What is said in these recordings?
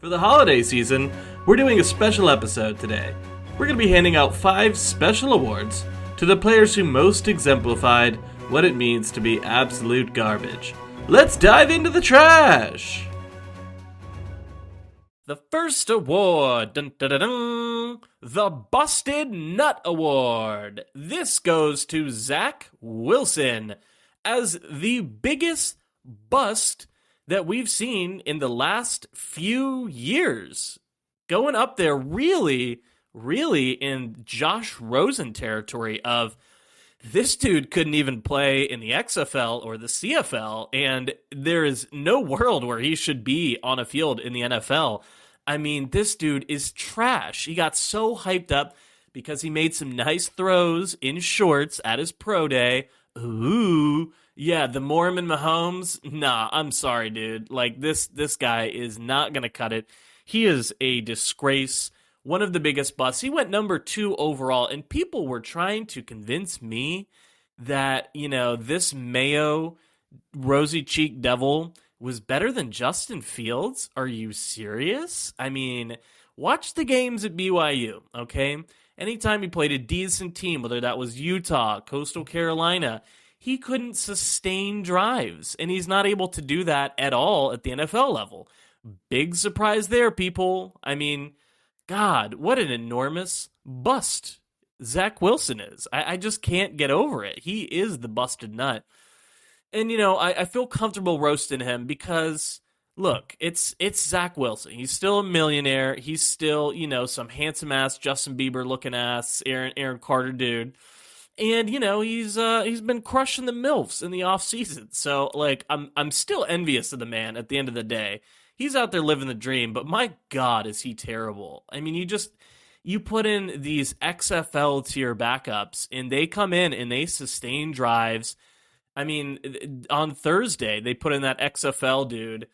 For the holiday season, we're doing a special episode today. We're going to be handing out 5 special awards to the players who most exemplified what it means to be absolute garbage. Let's dive into the trash! The first award, dun, dun, dun, dun, the Busted Nut Award. This goes to Zach Wilson as the biggest bust that we've seen in the last few years. Going up there really in Josh Rosen territory of this dude couldn't even play in the XFL or the CFL, and there is no world where he should be on a field in the NFL. I mean, this dude is trash. He got so hyped up because he made some nice throws in shorts at his pro day. Ooh, yeah, the Mormon Mahomes. Nah, I'm sorry, dude. Like, this guy is not going to cut it. He is a disgrace. One of the biggest busts. He went number 2 overall, and people were trying to convince me that, this Mayo rosy-cheeked devil was better than Justin Fields. Are you serious? I mean, watch the games at BYU, okay? Anytime he played a decent team, whether that was Utah, Coastal Carolina, he couldn't sustain drives, and he's not able to do that at all at the NFL level. Big surprise there, people. I mean, God, what an enormous bust Zach Wilson is. I just can't get over it. He is the busted nut. And, I feel comfortable roasting him because, look, it's Zach Wilson. He's still a millionaire. He's still, some handsome-ass, Justin Bieber-looking-ass, Aaron Carter dude. And, he's been crushing the MILFs in the offseason. So, I'm still envious of the man at the end of the day. He's out there living the dream, but my God, is he terrible. I mean, you put in these XFL tier backups, and they come in and they sustain drives. I mean, on Thursday, they put in that XFL dude,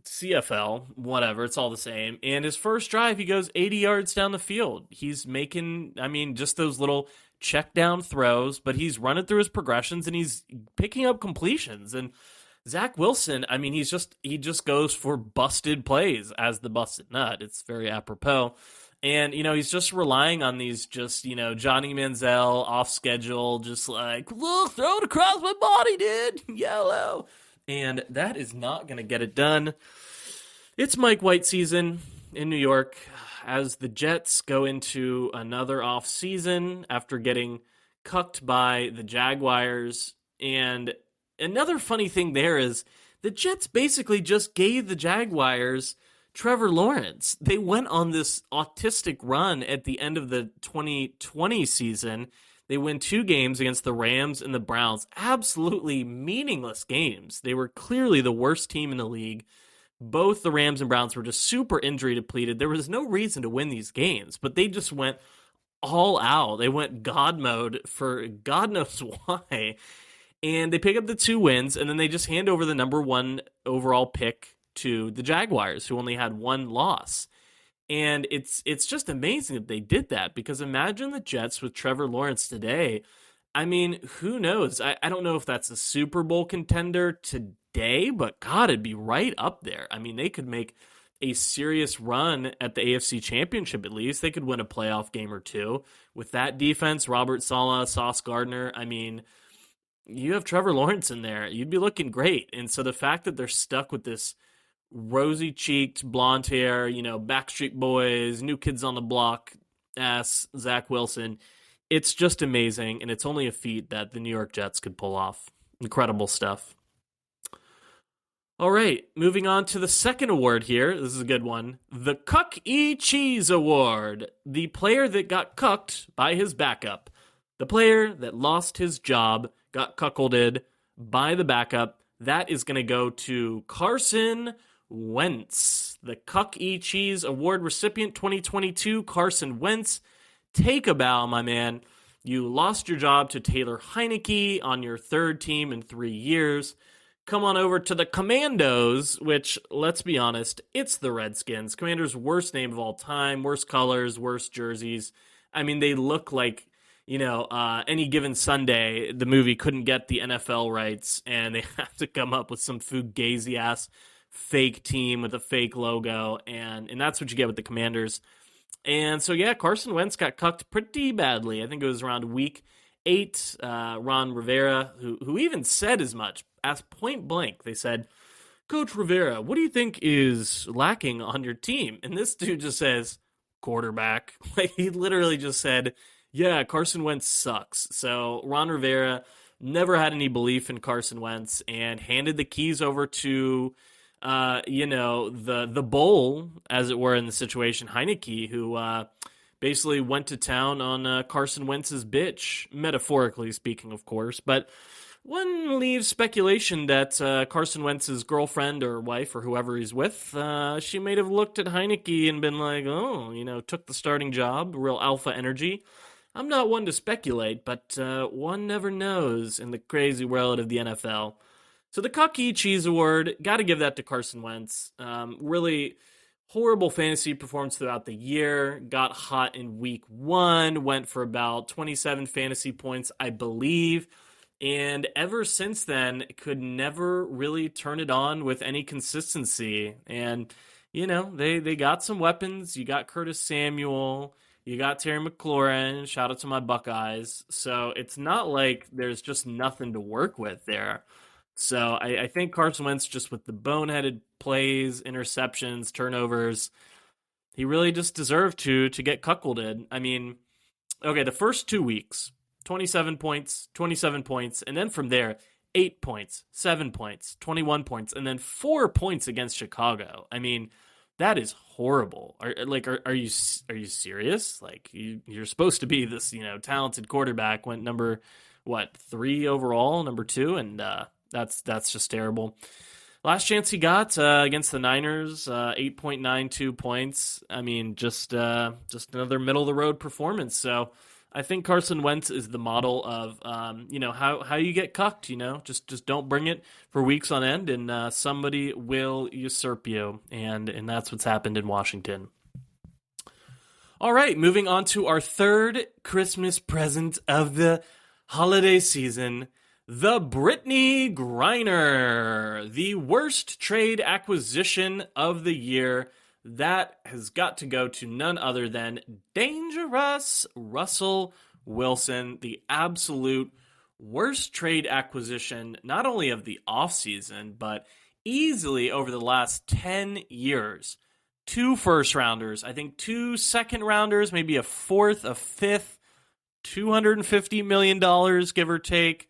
CFL, whatever, it's all the same. And his first drive, he goes 80 yards down the field. He's making, just those little check down throws, but he's running through his progressions and he's picking up completions. And Zach Wilson, he just goes for busted plays as the busted nut. It's very apropos. And, he's just relying on these Johnny Manziel off schedule, just like, look, throw it across my body, dude, yellow. And that is not going to get it done. It's Mike White season in New York as the Jets go into another off season after getting cucked by the Jaguars. And another funny thing there is the Jets basically just gave the Jaguars Trevor Lawrence. They went on this autistic run at the end of the 2020 season. They win 2 games against the Rams and the Browns. Absolutely meaningless games. They were clearly the worst team in the league. Both the Rams and Browns were just super injury depleted. There was no reason to win these games, but they just went all out. They went God mode for God knows why. And they pick up the 2 wins, and then they just hand over the number 1 overall pick to the Jaguars, who only had 1 loss. And it's just amazing that they did that, because imagine the Jets with Trevor Lawrence today. Who knows? I don't know if that's a Super Bowl contender today, but God, it'd be right up there. They could make a serious run at the AFC Championship at least. They could win a playoff game or 2. With that defense, Robert Saleh, Sauce Gardner, you have Trevor Lawrence in there. You'd be looking great. And so the fact that they're stuck with this rosy-cheeked, blonde hair, Backstreet Boys, New Kids on the Block ass Zach Wilson, it's just amazing, and it's only a feat that the New York Jets could pull off. Incredible stuff. All right, moving on to the second award here. This is a good one. The Cuck-E-Cheese Award. The player that got cucked by his backup. The player that lost his job, got cuckolded by the backup. That is going to go to Carson Wentz. The Cuck-E-Cheese Award recipient 2022, Carson Wentz. Take a bow, my man. You lost your job to Taylor Heineke on your 3rd team in 3 years. Come on over to the Commandos, which, let's be honest, it's the Redskins. Commanders' worst name of all time, worst colors, worst jerseys. They look like, Any Given Sunday, the movie couldn't get the NFL rights, and they have to come up with some fugazi-ass fake team with a fake logo, and that's what you get with the Commanders. And so, yeah, Carson Wentz got cucked pretty badly. I think it was around week 8. Ron Rivera, who even said as much, asked point blank, they said, Coach Rivera, what do you think is lacking on your team? And this dude just says, quarterback. Like, he literally just said, yeah, Carson Wentz sucks. So Ron Rivera never had any belief in Carson Wentz and handed the keys over to the bull, as it were, in the situation, Heineke, who basically went to town on Carson Wentz's bitch, metaphorically speaking, of course. But one leaves speculation that Carson Wentz's girlfriend or wife or whoever he's with, she may have looked at Heineke and been like, oh, took the starting job, real alpha energy. I'm not one to speculate, but one never knows in the crazy world of the NFL. So the Cocky Cheese Award, got to give that to Carson Wentz. Really horrible fantasy performance throughout the year. Got hot in week 1, went for about 27 fantasy points, I believe. And ever since then, could never really turn it on with any consistency. And, they got some weapons. You got Curtis Samuel. You got Terry McLaurin. Shout out to my Buckeyes. So it's not like there's just nothing to work with there. So I think Carson Wentz, just with the boneheaded plays, interceptions, turnovers, he really just deserved to get cuckolded. I mean, okay, the first 2 weeks, 27 points, and then from there, 8 points, 7 points, 21 points, and then 4 points against Chicago. I mean, that is horrible. Are you serious? Like, you're supposed to be this, talented quarterback. Went number 3 overall, number 2, and that's just terrible. Last chance he got against the Niners, 8.92 points. I mean, just another middle of the road performance. So I think Carson Wentz is the model of how you get cucked. Just don't bring it for weeks on end, and somebody will usurp you, and that's what's happened in Washington. All right, moving on to our third Christmas present of the holiday season. The Brittany Griner, the worst trade acquisition of the year. That has got to go to none other than dangerous Russell Wilson, the absolute worst trade acquisition, not only of the offseason, but easily over the last 10 years. 2 first-rounders, I think 2 second-rounders, maybe a fourth, a fifth, $250 million, give or take.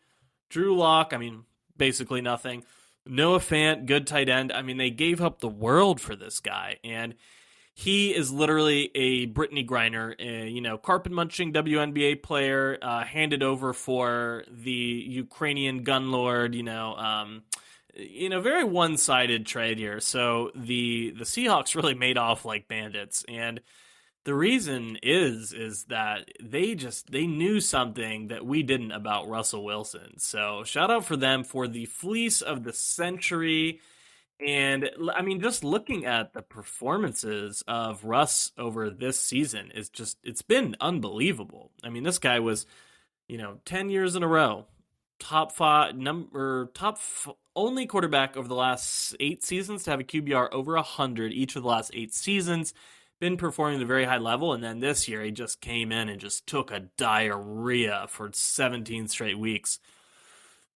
Drew Lock, I mean, basically nothing. Noah Fant, good tight end. I mean, they gave up the world for this guy, and he is literally a Brittany Griner, carpet-munching WNBA player, handed over for the Ukrainian gun lord, very one-sided trade here. So the Seahawks really made off like bandits, and the reason is that they knew something that we didn't about Russell Wilson. So shout out for them for the fleece of the century. And I mean, just looking at the performances of Russ over this season it's been unbelievable. I mean, this guy was, 10 years in a row, only quarterback over the last 8 seasons to have a QBR over 100 each of the last 8 seasons. Been performing at a very high level, and then this year he just came in and just took a diarrhea for 17 straight weeks.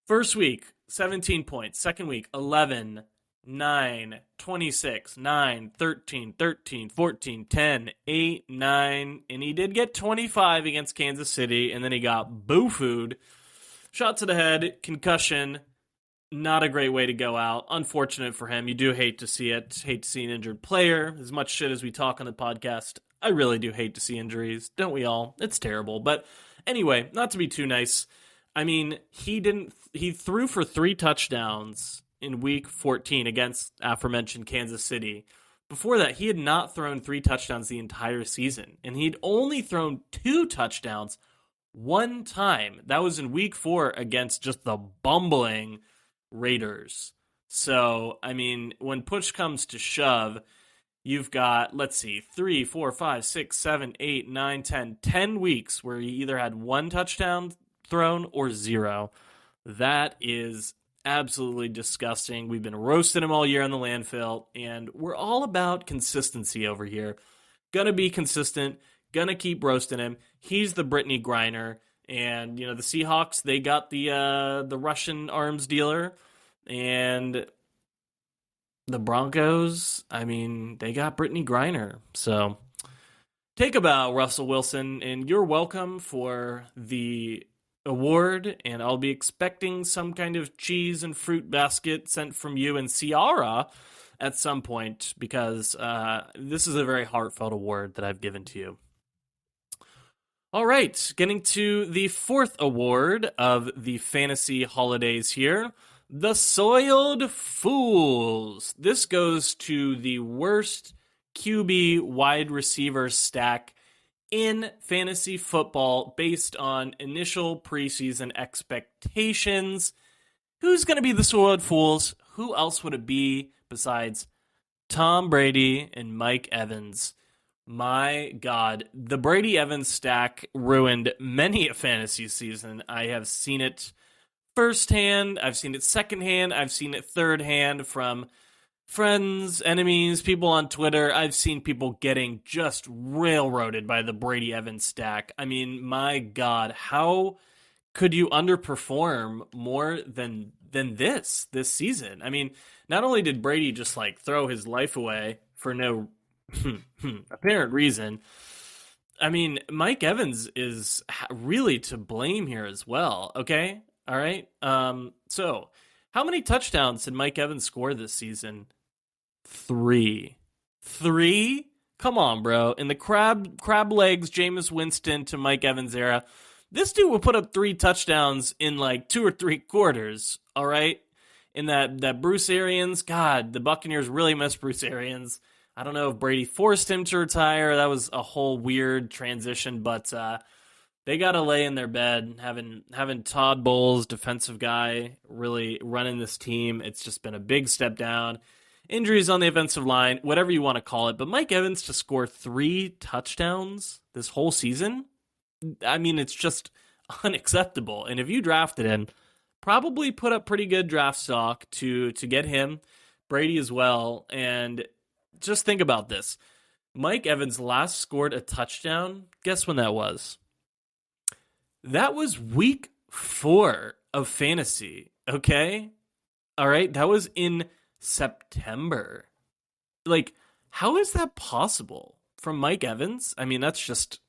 First week, 17 points. Second week, 11, 9, 26, 9, 13, 13, 14, 10, 8, 9, and he did get 25 against Kansas City, and then he got boo-fooed. Shot to the head, concussion. Not a great way to go out. Unfortunate for him. You do hate to see it. Hate to see an injured player. As much shit as we talk on the podcast, I really do hate to see injuries. Don't we all? It's terrible. But anyway, not to be too nice. I mean, he threw for 3 touchdowns in week 14 against aforementioned Kansas City. Before that, he had not thrown 3 touchdowns the entire season. And he'd only thrown 2 touchdowns one time. That was in week 4 against just the bumbling Raiders. So, I mean, when push comes to shove, you've got, 3, 4, 5, 6, 7, 8, 9, 10 weeks where you either had 1 touchdown thrown or 0. That is Absolutely disgusting. We've been roasting him all year on the landfill, and we're all about consistency over here. Gonna be consistent, gonna keep roasting him. He's the Brittany Griner, and the Seahawks, they got the Russian arms dealer, and the Broncos, I mean, they got Brittany Griner. So take a bow, Russell Wilson, and you're welcome for the award, and I'll be expecting some kind of cheese and fruit basket sent from you and Ciara at some point, because this is a very heartfelt award that I've given to you. All right, getting to the fourth award of the fantasy holidays here, the Soiled Fools. This goes to the worst QB wide receiver stack in fantasy football based on initial preseason expectations. Who's going to be the Soiled Fools? Who else would it be besides Tom Brady and Mike Evans? My God, the Brady Evans stack ruined many a fantasy season. I have seen it firsthand, I've seen it secondhand, I've seen it thirdhand from friends, enemies, people on Twitter. I've seen people getting just railroaded by the Brady Evans stack. I mean, my God, how could you underperform more than this season? I mean, not only did Brady just throw his life away for no apparent reason, I mean, Mike Evans is really to blame here as well. Okay, all right. So how many touchdowns did Mike Evans score this season? Three. Come on, bro. In the crab legs Jameis Winston to Mike Evans era, this dude will put up 3 touchdowns in 2 or 3 quarters. All right. In that Bruce Arians, God, the Buccaneers really miss Bruce Arians. I don't know if Brady forced him to retire. That was a whole weird transition, but they got to lay in their bed. Having Todd Bowles, defensive guy, really running this team, it's just been a big step down. Injuries on the offensive line, whatever you want to call it. But Mike Evans to score 3 touchdowns this whole season, I mean, it's just unacceptable. And if you drafted him, probably put up pretty good draft stock to get him, Brady as well. And just think about this. Mike Evans last scored a touchdown. Guess when that was? That was week 4 of fantasy. Okay? All right? That was in September. How is that possible from Mike Evans? I mean, that's just,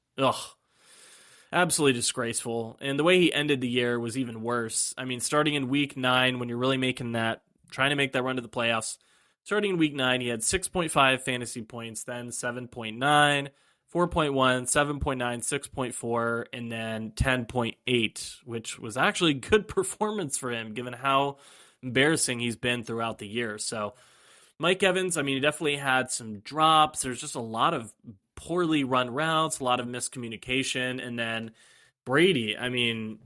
absolutely disgraceful. And the way he ended the year was even worse. I mean, starting in week 9, when you're really trying to make that run to the playoffs, starting in week 9, he had 6.5 fantasy points, then 7.9, 4.1, 7.9, 6.4, and then 10.8, which was actually good performance for him, given how embarrassing he's been throughout the year. So Mike Evans, I mean, he definitely had some drops. There's just a lot of poorly run routes, a lot of miscommunication. And then Brady, I mean,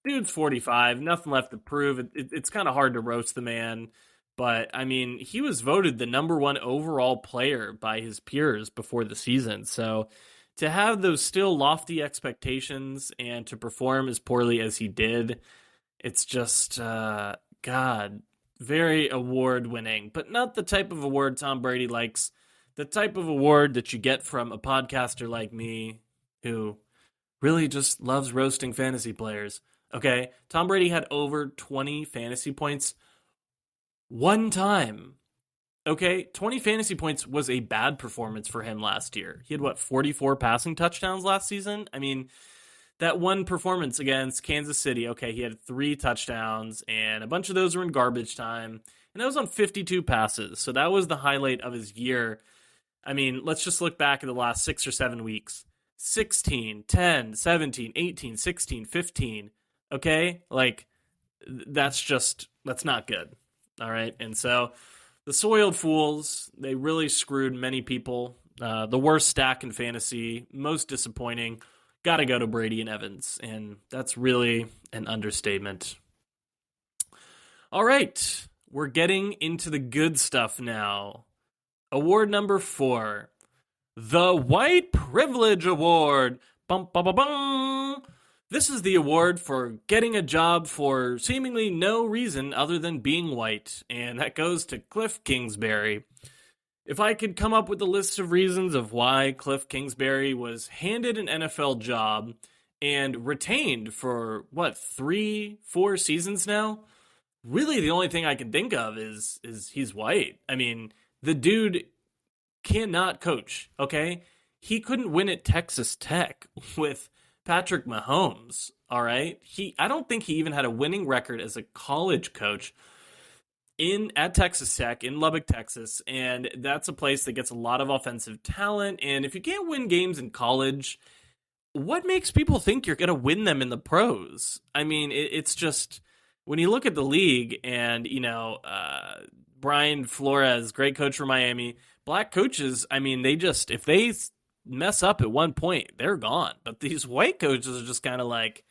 dude's 45, nothing left to prove. It's kind of hard to roast the man. But, I mean, he was voted the number 1 overall player by his peers before the season. So to have those still lofty expectations and to perform as poorly as he did, it's just, God, very award-winning, but not the type of award Tom Brady likes, the type of award that you get from a podcaster like me who really just loves roasting fantasy players. Okay, Tom Brady had over 20 fantasy points one time. Okay, 20 fantasy points was a bad performance for him last year. He had, 44 passing touchdowns last season? I mean, that one performance against Kansas City, okay, he had 3 touchdowns, and a bunch of those were in garbage time, and that was on 52 passes, so that was the highlight of his year. I mean, let's just look back at the last 6 or 7 weeks. 16, 10, 17, 18, 16, 15, okay? That's not good, all right? And so the Soiled Fools, they really screwed many people. The worst stack in fantasy, most disappointing. Got to go to Brady and Evans, and that's really an understatement. All right, we're getting into the good stuff now. Award number 4, the White Privilege Award. Bum, bum, bum, bum. This is the award for getting a job for seemingly no reason other than being white, and that goes to Cliff Kingsbury. If I could come up with a list of reasons of why Cliff Kingsbury was handed an NFL job and retained for, 3-4 seasons now? Really, the only thing I can think of is he's white. I mean, the dude cannot coach, okay? He couldn't win at Texas Tech with Patrick Mahomes, all right? I don't think he even had a winning record as a college coach at Texas Tech in Lubbock, Texas, and that's a place that gets a lot of offensive talent. And if you can't win games in college, what makes people think you're going to win them in the pros? I mean, it's just when you look at the league and, Brian Flores, great coach for Miami, black coaches, I mean, if they mess up at one point, they're gone. But these white coaches are just kind of like,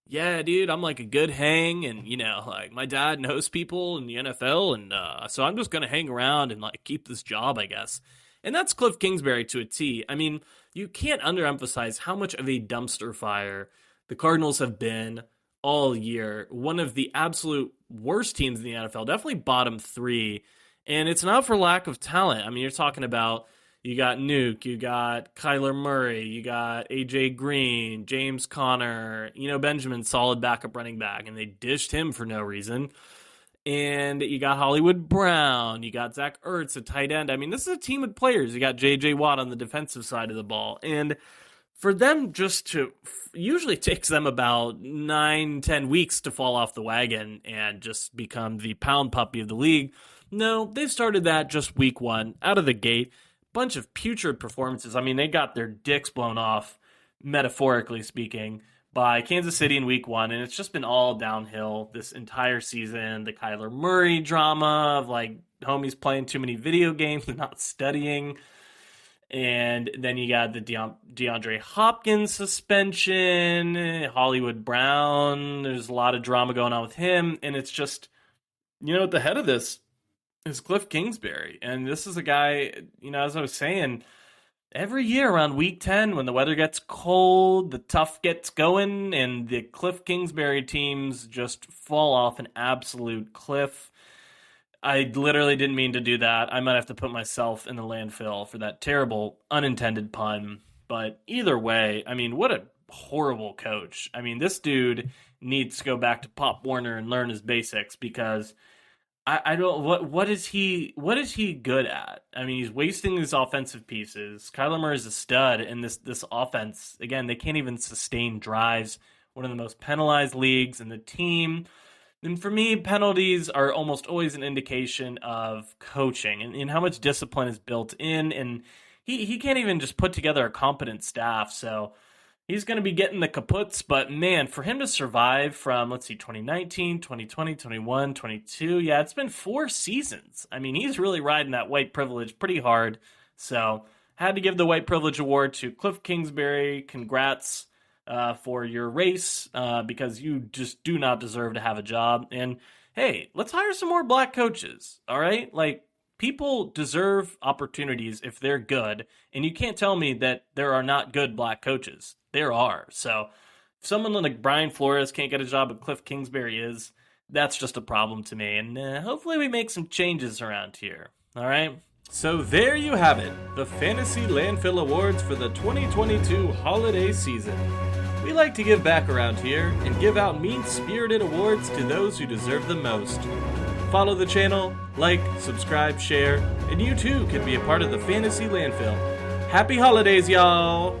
yeah, dude, I'm like a good hang, and, like my dad knows people in the NFL, and so I'm just going to hang around and like keep this job, I guess. And that's Cliff Kingsbury to a T. I mean, you can't underemphasize how much of a dumpster fire the Cardinals have been all year. One of the absolute worst teams in the NFL, definitely bottom 3, and it's not for lack of talent. I mean, you're talking about you got Nuke, you got Kyler Murray, you got A.J. Green, James Conner, Benjamin, solid backup running back, and they dished him for no reason. And you got Hollywood Brown, you got Zach Ertz, a tight end. I mean, this is a team of players. You got J.J. Watt on the defensive side of the ball. And for them usually takes them about 9-10 weeks to fall off the wagon and just become the pound puppy of the league. No, they started that just week 1, out of the gate. Bunch of putrid performances. I mean, they got their dicks blown off, metaphorically speaking, by Kansas City in week 1, and it's just been all downhill this entire season. The Kyler Murray drama of like homies playing too many video games and not studying. And then you got the DeAndre Hopkins suspension, Hollywood Brown. There's a lot of drama going on with him, and it's just, at the head of this is Cliff Kingsbury. And this is a guy, as I was saying, every year around week 10, when the weather gets cold, the tough gets going, and the Cliff Kingsbury teams just fall off an absolute cliff. I literally didn't mean to do that. I might have to put myself in the landfill for that terrible unintended pun. But either way, I mean, what a horrible coach. I mean, this dude needs to go back to Pop Warner and learn his basics, because I don't what is he good at? I mean, he's wasting his offensive pieces. Kyler Murray is a stud, and this offense, again, they can't even sustain drives. One of the most penalized leagues in the team. And for me, penalties are almost always an indication of coaching and how much discipline is built in. And he can't even just put together a competent staff. So he's going to be getting the kaputs. But, man, for him to survive from, 2019, 2020, 21, 22, yeah, it's been 4 seasons. I mean, he's really riding that white privilege pretty hard. So had to give the white privilege award to Cliff Kingsbury. Congrats for your race, because you just do not deserve to have a job. And hey, let's hire some more black coaches, all right? Like, people deserve opportunities if they're good, and you can't tell me that there are not good black coaches. There are. So if someone like Brian Flores can't get a job, but Cliff Kingsbury that's just a problem to me. And hopefully we make some changes around here, all right? So there you have it, the Fantasy Landfill Awards for the 2022 holiday season. We like to give back around here and give out mean-spirited awards to those who deserve them most. Follow the channel, like, subscribe, share, and you too can be a part of the Fantasy Landfill. Happy holidays, y'all!